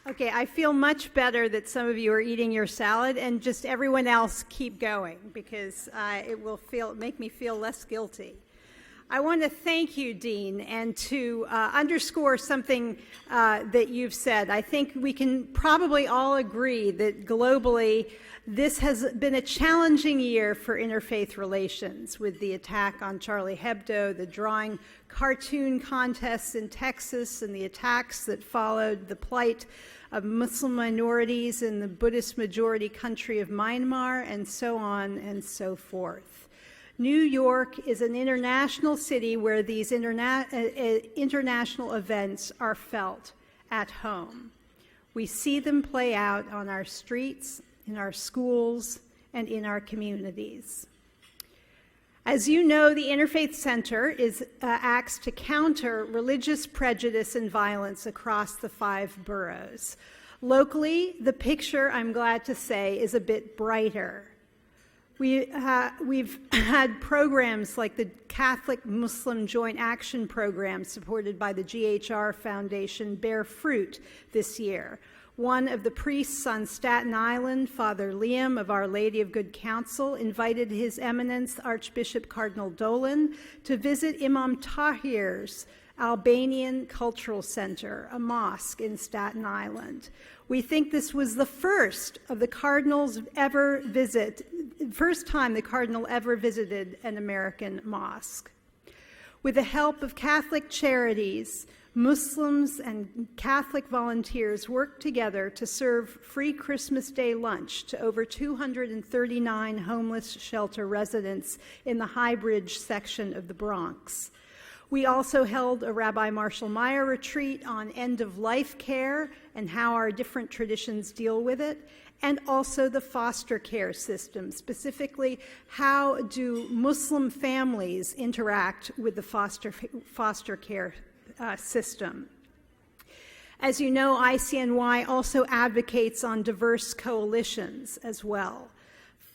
Okay, I feel much better that some of you are eating your salad, and just everyone else keep going, because it will make me feel less guilty. I want to thank you, Dean, and to underscore something that you've said. I think we can probably all agree that globally this has been a challenging year for interfaith relations, with the attack on Charlie Hebdo, the drawing cartoon contests in Texas, and the attacks that followed, the plight of Muslim minorities in the Buddhist majority country of Myanmar, and so on and so forth. New York is an international city where these international events are felt at home. We see them play out on our streets, in our schools, and in our communities. As you know, the Interfaith Center acts to counter religious prejudice and violence across the 5 boroughs. Locally, the picture, I'm glad to say, is a bit brighter. We've had programs like the Catholic-Muslim Joint Action Program, supported by the GHR Foundation, bear fruit this year. One of the priests on Staten Island, Father Liam of Our Lady of Good Counsel, invited His Eminence Archbishop Cardinal Dolan to visit Imam Tahir's Albanian Cultural Center, a mosque in Staten Island. We think this was the first time the Cardinal ever visited an American mosque. With the help of Catholic charities, Muslims and Catholic volunteers worked together to serve free Christmas Day lunch to over 239 homeless shelter residents in the High Bridge section of the Bronx. We also held a Rabbi Marshall Meyer retreat on end-of-life care and how our different traditions deal with it, and also the foster care system, specifically how do Muslim families interact with the foster care system. As you know, ICNY also advocates on diverse coalitions as well.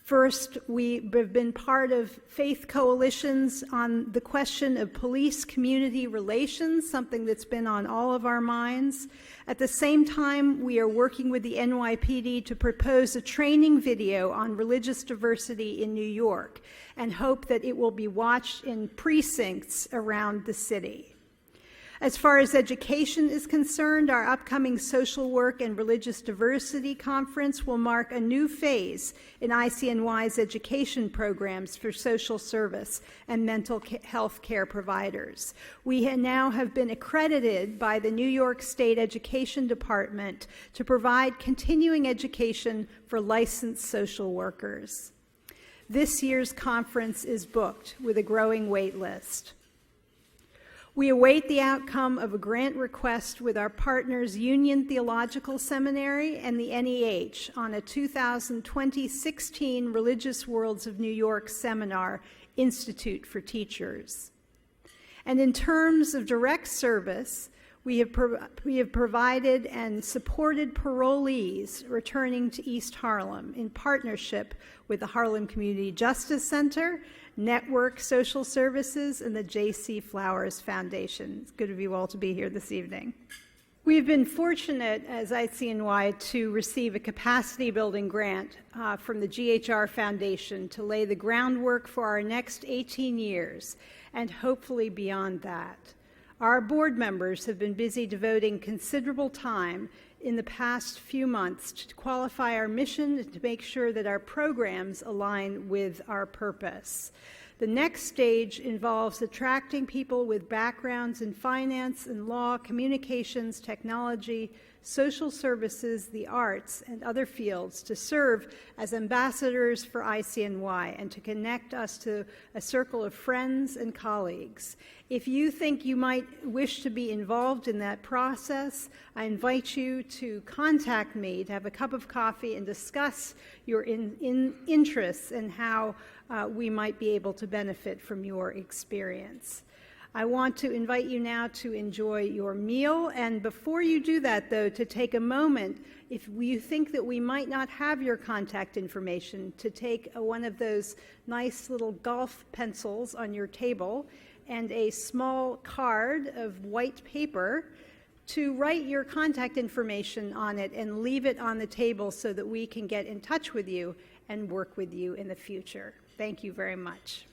First, we have been part of faith coalitions on the question of police-community relations, something that's been on all of our minds. At the same time, we are working with the NYPD to propose a training video on religious diversity in New York, and hope that it will be watched in precincts around the city. As far as education is concerned, our upcoming Social Work and Religious Diversity Conference will mark a new phase in ICNY's education programs for social service and mental health care providers. We now have been accredited by the New York State Education Department to provide continuing education for licensed social workers. This year's conference is booked with a growing wait list. We await the outcome of a grant request with our partners Union Theological Seminary and the NEH on a 2020-16 Religious Worlds of New York seminar, Institute for Teachers. And in terms of direct service, we have provided and supported parolees returning to East Harlem in partnership with the Harlem Community Justice Center, Network Social Services, and the J.C. Flowers Foundation. It's good of you all to be here this evening. We've been fortunate as ICNY to receive a capacity building grant from the GHR Foundation to lay the groundwork for our next 18 years and hopefully beyond that. Our board members have been busy devoting considerable time in the past few months to qualify our mission and to make sure that our programs align with our purpose. The next stage involves attracting people with backgrounds in finance and law, communications, technology, social services, the arts, and other fields to serve as ambassadors for ICNY and to connect us to a circle of friends and colleagues. If you think you might wish to be involved in that process, I invite you to contact me to have a cup of coffee and discuss your interests and how we might be able to benefit from your experience. I want to invite you now to enjoy your meal, and before you do that, though, to take a moment, if you think that we might not have your contact information, to take one of those nice little golf pencils on your table and a small card of white paper to write your contact information on it and leave it on the table so that we can get in touch with you and work with you in the future. Thank you very much.